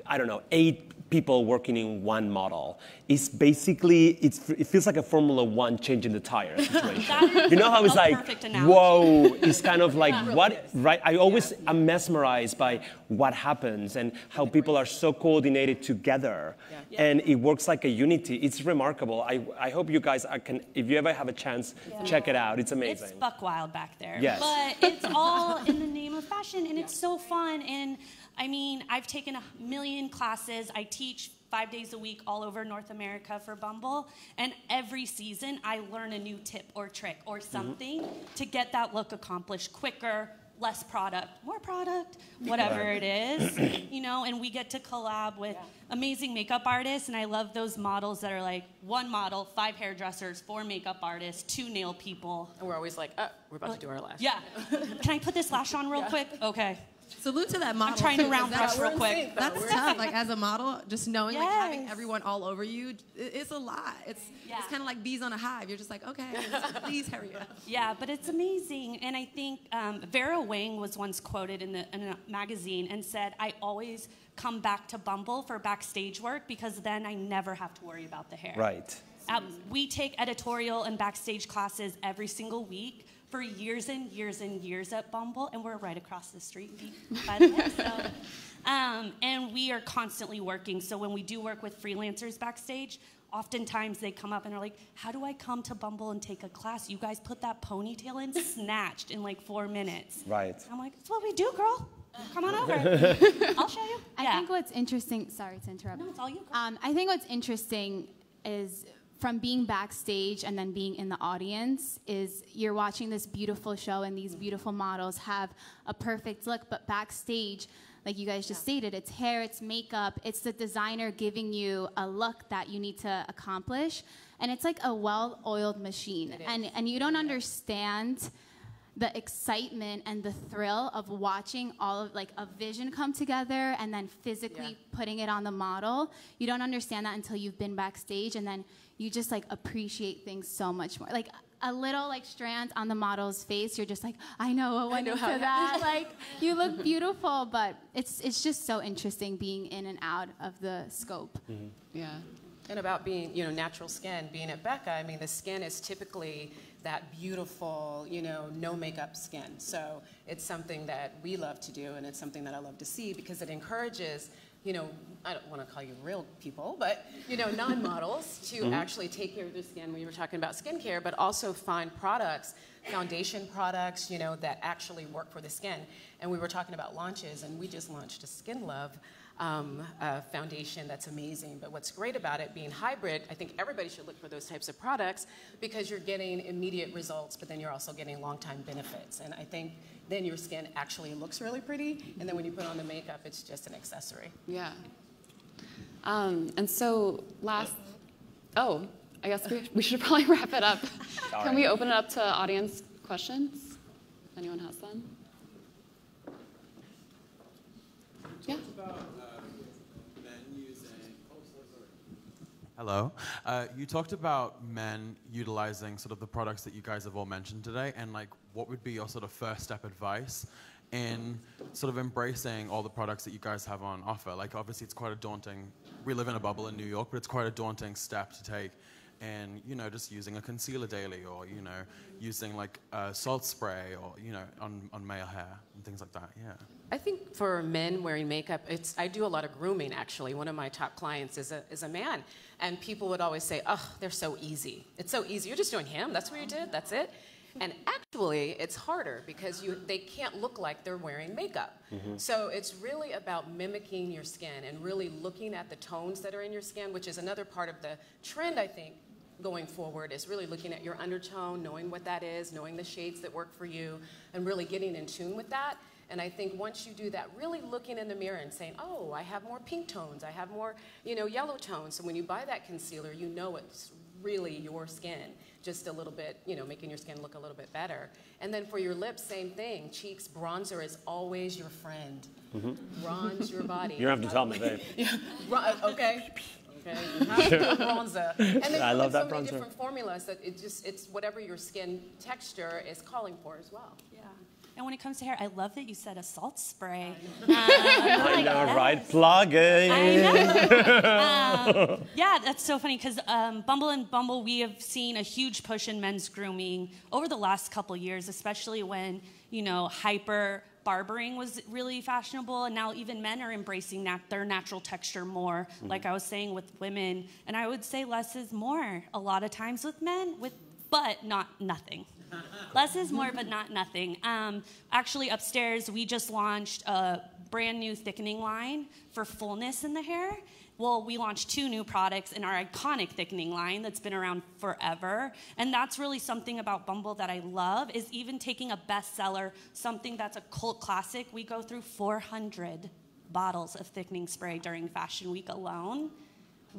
Speaker 2: I don't know, 8 people working in one model. It's basically, it feels like a Formula One changing the tire situation. You know how it's like, whoa, it's kind of like, what, right? I'm mesmerized by what happens and how people are so coordinated together. Yeah. And it works like a unity. It's remarkable. I hope you guys if you ever have a chance, check it out. It's amazing.
Speaker 5: It's buck wild back there.
Speaker 2: Yes.
Speaker 5: But it's all in the name of fashion, and it's so fun. And I mean, I've taken 1 million classes. I teach 5 days a week all over North America for Bumble. And every season, I learn a new tip or trick or something to get that look accomplished quicker, less product, more product, whatever it is, you know, and we get to collab with amazing makeup artists, and I love those models that are like 1 model, 5 hairdressers, 4 makeup artists, 2 nail people.
Speaker 4: And we're always like, oh, we're about to do our lash.
Speaker 5: Yeah. Can I put this lash on real quick? Okay.
Speaker 7: Salute to that model.
Speaker 5: I'm trying to
Speaker 7: too,
Speaker 5: round
Speaker 7: 'cause
Speaker 5: brush real quick.
Speaker 7: That's tough. Like as a model, just knowing like having
Speaker 5: Yes.
Speaker 7: everyone all over you, it's a lot. It's kind of like bees on a hive. You're just like, okay, please hurry up.
Speaker 5: Yeah, but it's amazing. And I think Vera Wang was once quoted in a magazine and said, I always come back to Bumble for backstage work because then I never have to worry about the hair.
Speaker 2: Right.
Speaker 5: We take editorial and backstage classes every single week for years and years and years at Bumble, and we're right across the street, by the way. So, and we are constantly working. So when we do work with freelancers backstage, oftentimes they come up and are like, how do I come to Bumble and take a class? You guys put that ponytail in snatched in like 4 minutes.
Speaker 2: Right.
Speaker 5: I'm like, that's what we do, girl. Come on over. I'll show you.
Speaker 6: I think what's interesting, sorry to interrupt.
Speaker 5: No, it's all you.
Speaker 6: I think what's interesting is from being backstage and then being in the audience is you're watching this beautiful show and these beautiful models have a perfect look, but backstage, like you guys just stated, it's hair, it's makeup, it's the designer giving you a look that you need to accomplish, and it's like a well-oiled machine, and you don't understand the excitement and the thrill of watching all of like a vision come together and then physically putting it on the model. You don't understand that until you've been backstage, and then you just like appreciate things so much more. Like a little like strand on the model's face, you're just like, I know what went into that. Like you look beautiful, but it's just so interesting being in and out of the scope.
Speaker 2: Mm-hmm.
Speaker 4: Yeah. And about being, natural skin, being at Becca, I mean, the skin is typically that beautiful, no makeup skin. So it's something that we love to do, and it's something that I love to see because it encourages, I don't want to call you real people, but, non-models to actually take care of their skin. We were talking about skincare, but also find products, foundation products, that actually work for the skin. And we were talking about launches, and we just launched a Skin Love foundation that's amazing. But what's great about it being hybrid, I think everybody should look for those types of products because you're getting immediate results, but then you're also getting long-time benefits. And I think then your skin actually looks really pretty, and then when you put on the makeup, it's just an accessory.
Speaker 3: Yeah. And so I guess we should probably wrap it up. Can we open it up to audience questions? If anyone has them? Yeah.
Speaker 8: Hello. You talked about men utilizing sort of the products that you guys have all mentioned today, and like what would be your sort of first step advice in sort of embracing all the products that you guys have on offer? Like obviously it's quite a daunting, we live in a bubble in New York, but it's quite a daunting step to take in, just using a concealer daily or, using like a salt spray or, on male hair and things like that, yeah.
Speaker 4: I think for men wearing makeup, I do a lot of grooming, actually. One of my top clients is a man. And people would always say, oh, they're so easy. It's so easy. You're just doing him. That's what you did. That's it. And actually, it's harder because they can't look like they're wearing makeup. Mm-hmm. So it's really about mimicking your skin and really looking at the tones that are in your skin, which is another part of the trend, I think, going forward, is really looking at your undertone, knowing what that is, knowing the shades that work for you, and really getting in tune with that. And I think once you do that, really looking in the mirror and saying, oh, I have more pink tones, I have more, yellow tones. So when you buy that concealer, you know it's really your skin, just a little bit, making your skin look a little bit better. And then for your lips, same thing. Cheeks, bronzer is always your friend. Mm-hmm. Bronze your body.
Speaker 2: You don't have to tell me, babe.
Speaker 4: Okay. Okay, you have to do bronzer. And then
Speaker 2: I love that
Speaker 4: so many
Speaker 2: bronzer.
Speaker 4: different formulas that it's whatever your skin texture is calling for as well.
Speaker 5: Yeah. And when it comes to hair, I love that you said a salt spray.
Speaker 2: I know, right? Plug it.
Speaker 5: I know. Yeah, that's so funny because Bumble, we have seen a huge push in men's grooming over the last couple years, especially when, hyper barbering was really fashionable, and now even men are embracing their natural texture more, like I was saying with women. And I would say less is more a lot of times with men, but not nothing. Less is more, but not nothing. Actually, upstairs, we just launched a brand new thickening line for fullness in the hair. Well, we launched 2 new products in our iconic thickening line that's been around forever. And that's really something about Bumble that I love, is even taking a bestseller, something that's a cult classic. We go through 400 bottles of thickening spray during Fashion Week alone.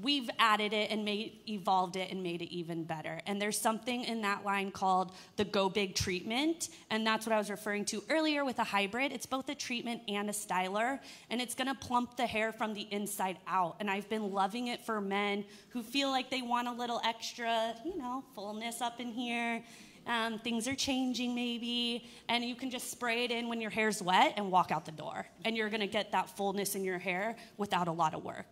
Speaker 5: we've added it and evolved it and made it even better. And there's something in that line called the Go Big treatment, and that's what I was referring to earlier with a hybrid. It's both a treatment and a styler, and it's gonna plump the hair from the inside out. And I've been loving it for men who feel like they want a little extra, you know, fullness up in here. Things are changing maybe, and you can just spray it in when your hair's wet and walk out the door. And you're gonna get that fullness in your hair without a lot of work.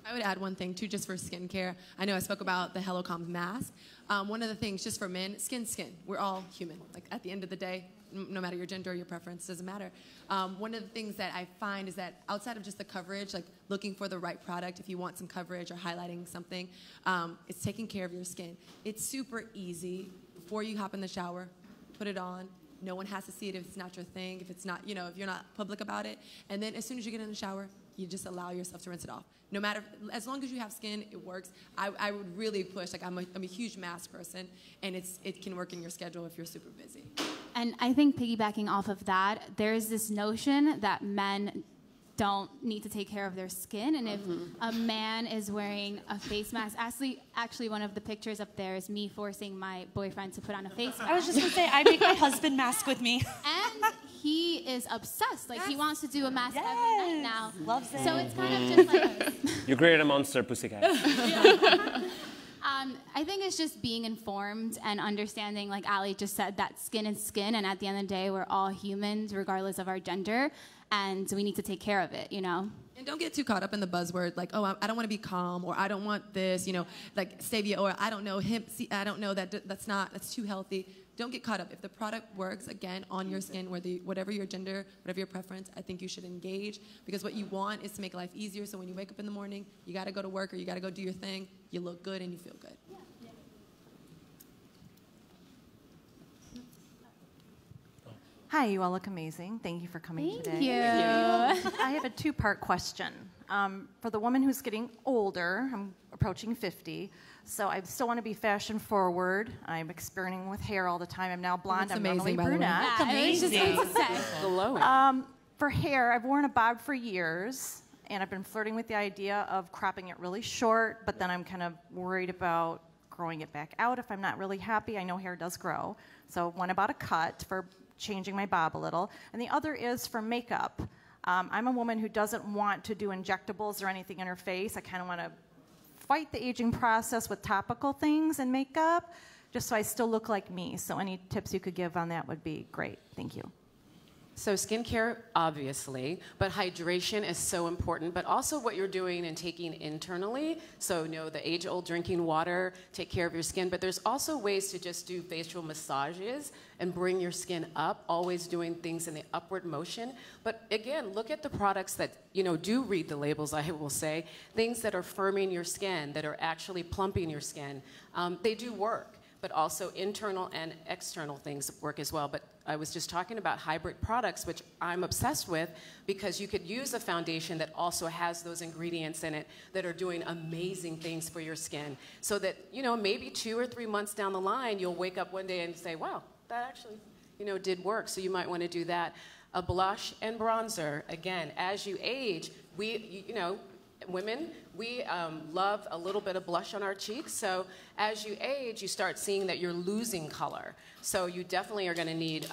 Speaker 7: I would add one thing too, just for skincare. I know I spoke about the Hello Calm mask. One of the things, just for men, skin. We're all human. Like at the end of the day, no matter your gender or your preference, doesn't matter. One of the things that I find is that outside of just the coverage, like looking for the right product, if you want some coverage or highlighting something, it's taking care of your skin. It's super easy. Before you hop in the shower, put it on. No one has to see it if it's not your thing, if it's not, you know, if you're not public about it. And then as soon as you get in the shower, you just allow yourself to rinse it off. No matter, as long as you have skin, it works. I would really push, like I'm a huge mask person, and it can work in your schedule if you're super busy.
Speaker 6: And I think piggybacking off of that, there's this notion that men don't need to take care of their skin, and if a man is wearing a face mask, actually one of the pictures up there is me forcing my boyfriend to put on a face mask.
Speaker 5: I was just gonna say, I make my husband mask with me.
Speaker 6: And he is obsessed. Like, he wants to do a mask every night now.
Speaker 5: Loves it.
Speaker 6: So it's kind of just like...
Speaker 2: You created a monster, pussycat.
Speaker 6: I think it's just being informed and understanding, like Ali just said, that skin is skin, and at the end of the day, we're all humans, regardless of our gender, and we need to take care of it, you know?
Speaker 7: And don't get too caught up in the buzzword, like, oh, I don't want to be calm, or I don't want this, you know, like stevia, or I don't know, hemp, I don't know, that's too healthy. Don't get caught up. If the product works, again, on your skin, whatever your gender, whatever your preference, I think you should engage, because what you want is to make life easier, so when you wake up in the morning, you got to go to work or you got to go do your thing, you look good and you feel good.
Speaker 9: Hi, you all look amazing. Thank you for coming today.
Speaker 6: Thank you.
Speaker 9: I have a two-part question. For the woman who's getting older, I'm approaching 50, so I still want to be fashion forward. I'm experimenting with hair all the time. I'm now blonde. I'm normally brunette.
Speaker 6: Yeah, amazing.
Speaker 9: For hair, I've worn a bob for years, and I've been flirting with the idea of cropping it really short, but then I'm kind of worried about growing it back out if I'm not really happy. I know hair does grow. So one about a cut for changing my bob a little. And the other is for makeup. I'm a woman who doesn't want to do injectables or anything in her face. I kind of want to fight the aging process with topical things and makeup, just so I still look like me. So any tips you could give on that would be great. Thank you.
Speaker 4: So skincare, obviously, but hydration is so important, but also what you're doing and taking internally. So, you know, the age-old drinking water, take care of your skin, but there's also ways to just do facial massages and bring your skin up, always doing things in the upward motion. But again, look at the products that, you know, do read the labels, I will say, things that are firming your skin, that are actually plumping your skin. They do work, but also internal and external things work as well. But I was just talking about hybrid products, which I'm obsessed with, because you could use a foundation that also has those ingredients in it that are doing amazing things for your skin. So that, you know, maybe 2 or 3 months down the line, you'll wake up one day and say, wow, that actually, you know, did work. So you might want to do that. A blush and bronzer, again, as you age, you know, women, we love a little bit of blush on our cheeks. So as you age, you start seeing that you're losing color. So you definitely are going to need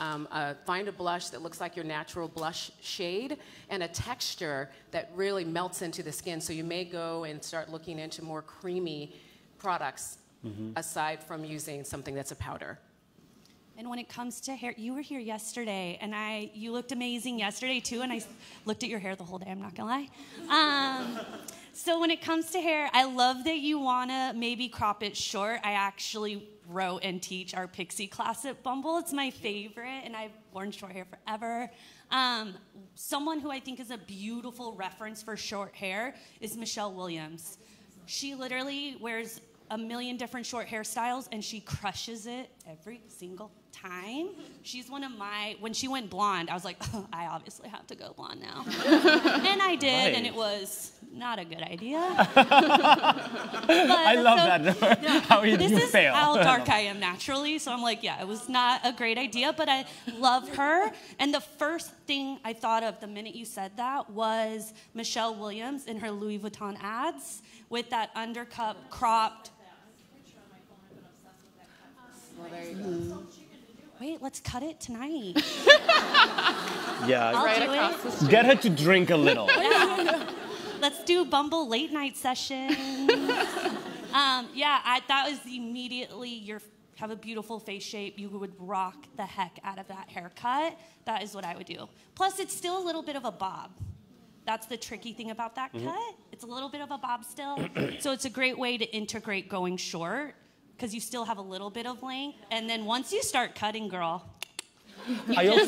Speaker 4: find a blush that looks like your natural blush shade and a texture that really melts into the skin. So you may go and start looking into more creamy products aside from using something that's a powder.
Speaker 5: And when it comes to hair, you were here yesterday, and you looked amazing yesterday too, and I looked at your hair the whole day, I'm not gonna lie. So when it comes to hair, I love that you wanna maybe crop it short. I actually wrote and teach our Pixie class at Bumble. It's my favorite, and I've worn short hair forever. Someone who I think is a beautiful reference for short hair is Michelle Williams. She literally wears a million different short hairstyles, and she crushes it every single time. She's one of my, when she went blonde, I was like, oh, I obviously have to go blonde now. And I did, and it was not a good idea.
Speaker 2: I love that. How you
Speaker 5: This is
Speaker 2: fail.
Speaker 5: how dark I am naturally, so I'm like, yeah, it was not a great idea, but I love her. And the first thing I thought of the minute you said that was Michelle Williams in her Louis Vuitton ads with that undercut cropped.
Speaker 4: Well, there you go.
Speaker 5: Wait, let's cut it tonight.
Speaker 2: Yeah.
Speaker 5: I'll do it.
Speaker 4: the street.
Speaker 2: Get her to drink a little.
Speaker 5: Yeah. Let's do Bumble late night session. That was immediately you have a beautiful face shape. You would rock the heck out of that haircut. That is what I would do. Plus, it's still a little bit of a bob. That's the tricky thing about that cut. It's a little bit of a bob still. So it's a great way to integrate going short because you still have a little bit of length. And then once you start cutting, girl,
Speaker 2: I
Speaker 5: going.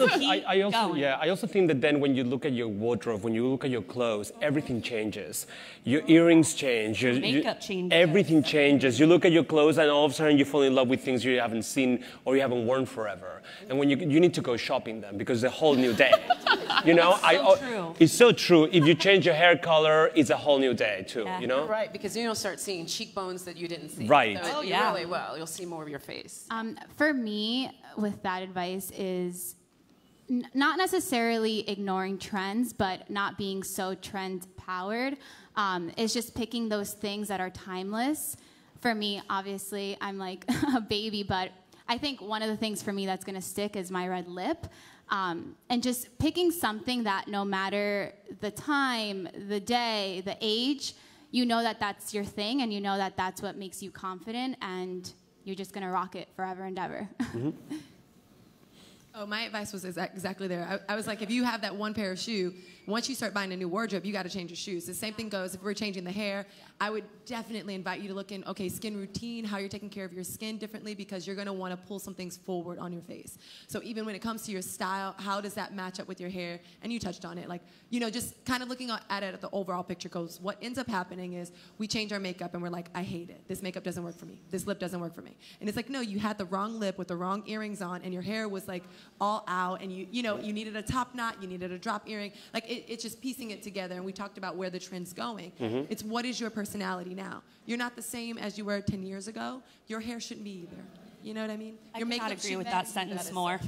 Speaker 2: also think that then when you look at your wardrobe, when you look at your clothes, everything changes. Your earrings change. Your
Speaker 5: makeup changes.
Speaker 2: Everything changes. You look at your clothes and all of a sudden you fall in love with things you haven't seen or you haven't worn forever. And when you need to go shopping then because it's a whole new day. You know,
Speaker 5: true.
Speaker 2: It's so true. If you change your hair color, it's a whole new day too.
Speaker 5: Yeah.
Speaker 2: You know.
Speaker 4: Right, because you'll start seeing cheekbones that you didn't see.
Speaker 2: Right.
Speaker 4: So
Speaker 5: Oh, yeah.
Speaker 4: really will. You'll see more of your face.
Speaker 6: For me, with that advice is not necessarily ignoring trends, but not being so trend-powered. It's just picking those things that are timeless. For me, obviously, I'm like a baby, but I think one of the things for me that's going to stick is my red lip. And just picking something that no matter the time, the day, the age, you know that that's your thing, and you know that that's what makes you confident, and you're just going to rock it forever and ever.
Speaker 7: Oh, my advice was exactly there. I was like, if you have that one pair of shoe, once you start buying a new wardrobe, you got to change your shoes. The same thing goes if we're changing the hair. I would definitely invite you to look in, okay, skin routine, how you're taking care of your skin differently because you're going to want to pull some things forward on your face. So even when it comes to your style, how does that match up with your hair? And you touched on it. Like, you know, just kind of looking at it at the overall picture goes, what ends up happening is we change our makeup and we're like, I hate it. This makeup doesn't work for me. This lip doesn't work for me. And it's like, no, you had the wrong lip with the wrong earrings on and your hair was like all out and you needed a top knot, you needed a drop earring. Like it's just piecing it together. And we talked about where the trend's going. It's what is your personality now? You're not the same as you were 10 years ago. Your hair shouldn't be either. You know what I mean?
Speaker 5: I cannot agree with that sentence more.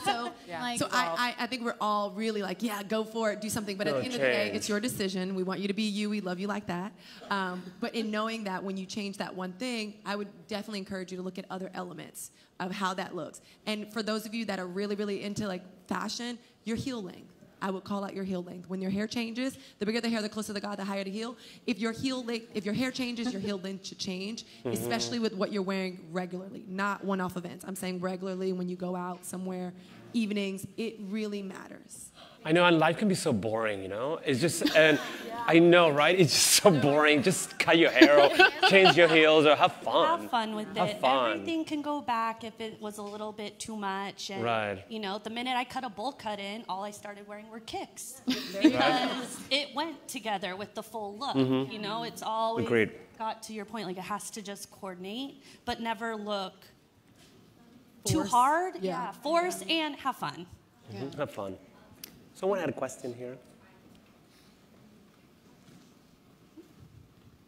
Speaker 7: So, I think we're all really like, yeah, go for it, do something. But at the end of the day, it's your decision. We want you to be you. We love you like that. But in knowing that when you change that one thing, I would definitely encourage you to look at other elements of how that looks. And for those of you that are really, really into like fashion, your heel length. I would call out your heel length. When your hair changes, the bigger the hair, the closer the God, the higher the heel. If your hair changes, your heel length should change, especially with what you're wearing regularly, not one-off events. I'm saying regularly when you go out somewhere, evenings, it really matters.
Speaker 2: I know, and life can be so boring, you know? It's just, and I know, right? It's just so boring. Just cut your hair or change your heels or have fun.
Speaker 5: Have fun with it. Everything can go back if it was a little bit too much. And, you know, the minute I cut a bowl cut in, all I started wearing were kicks. Because it went together with the full look. You know, it's always got to your point, like it has to just coordinate, but never look too hard. Yeah, force and have fun.
Speaker 2: Have fun. Someone had a question here.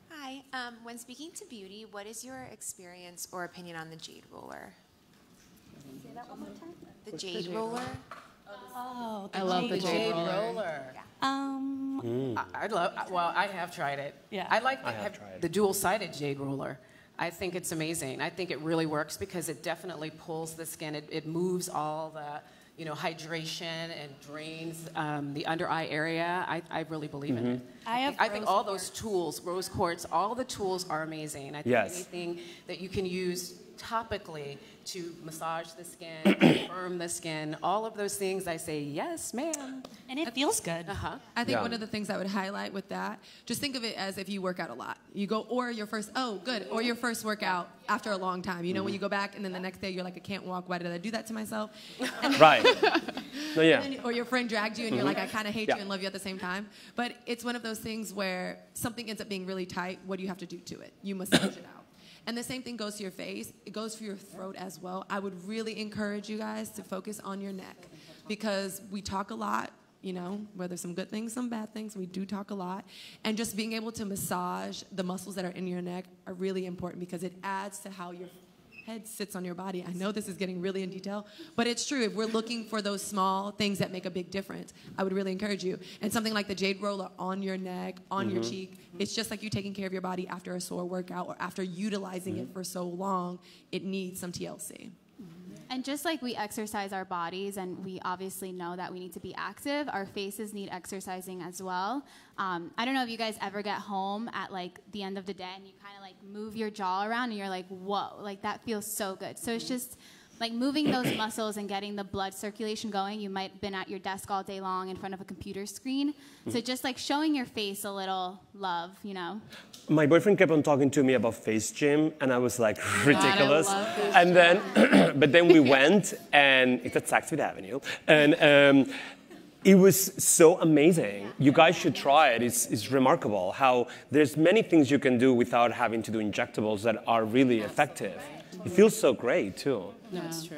Speaker 10: Hi. When speaking to beauty, what is your experience or opinion on the jade roller?
Speaker 5: Say that one more time.
Speaker 10: The jade roller?
Speaker 4: Oh, I love the jade roller. I have tried it.
Speaker 5: Yeah.
Speaker 4: I like the dual-sided jade roller. I think it's amazing. I think it really works because it definitely pulls the skin. It moves all the hydration and drains the under eye area. I really believe in it. I think all those tools, rose quartz, all the tools are amazing. I think anything that you can use topically to massage the skin, firm the skin, all of those things, I say, yes, ma'am.
Speaker 5: And it feels good.
Speaker 7: I think one of the things I would highlight with that, just think of it as if you work out a lot. You go, or your first workout after a long time. You know, when you go back and then the next day you're like, I can't walk. Why did I do that to myself? Or your friend dragged you and you're like, I kind of hate you and love you at the same time. But it's one of those things where something ends up being really tight. What do you have to do to it? You massage it out. And the same thing goes to your face. It goes for your throat as well. I would really encourage you guys to focus on your neck because we talk a lot, you know, where there's some good things, some bad things, we do talk a lot. And just being able to massage the muscles that are in your neck are really important because it adds to how your head sits on your body. I know this is getting really in detail, but it's true. If we're looking for those small things that make a big difference, I would really encourage you. And something like the jade roller on your neck, on your cheek, it's just like you taking care of your body after a sore workout or after utilizing it for so long, it needs some TLC.
Speaker 6: And just like we exercise our bodies and we obviously know that we need to be active, our faces need exercising as well. I don't know if you guys ever get home at like the end of the day and you kind of like move your jaw around and you're like, whoa, like that feels so good. So it's just like moving those muscles and getting the blood circulation going. You might have been at your desk all day long in front of a computer screen. So just like showing your face a little love, you know.
Speaker 2: My boyfriend kept on talking to me about face gym, and I was like, ridiculous. And then, but then we went, and it's at Saks Fifth Avenue, and it was so amazing. You guys should try it. It's remarkable how there's many things you can do without having to do injectables that are really effective. It feels so great, too.
Speaker 3: That's true.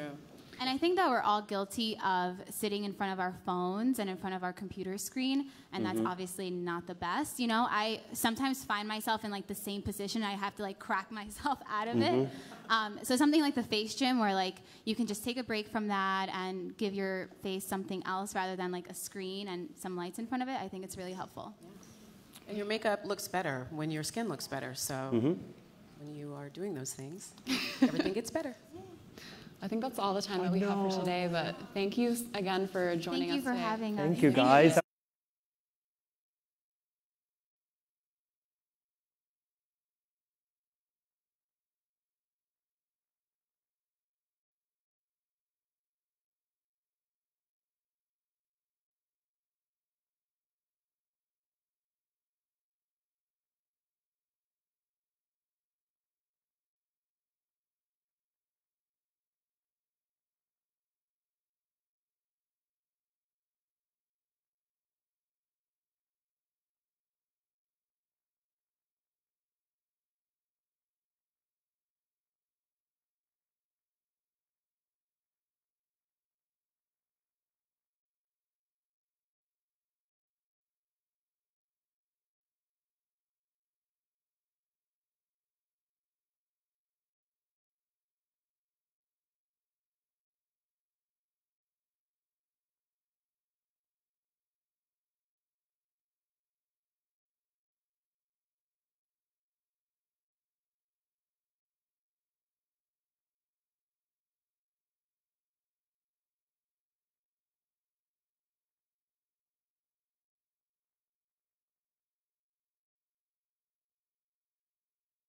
Speaker 6: And I think that we're all guilty of sitting in front of our phones and in front of our computer screen, and that's obviously not the best. You know, I sometimes find myself in like the same position. I have to like crack myself out of it. So something like the face gym where like you can just take a break from that and give your face something else rather than like a screen and some lights in front of it, I think it's really helpful.
Speaker 4: And your makeup looks better when your skin looks better. So when you are doing those things, everything gets better.
Speaker 3: I think that's all the time that we have for today, but thank you again for joining us
Speaker 6: Thank you for
Speaker 3: today.
Speaker 6: having us.
Speaker 2: Thank you, guys.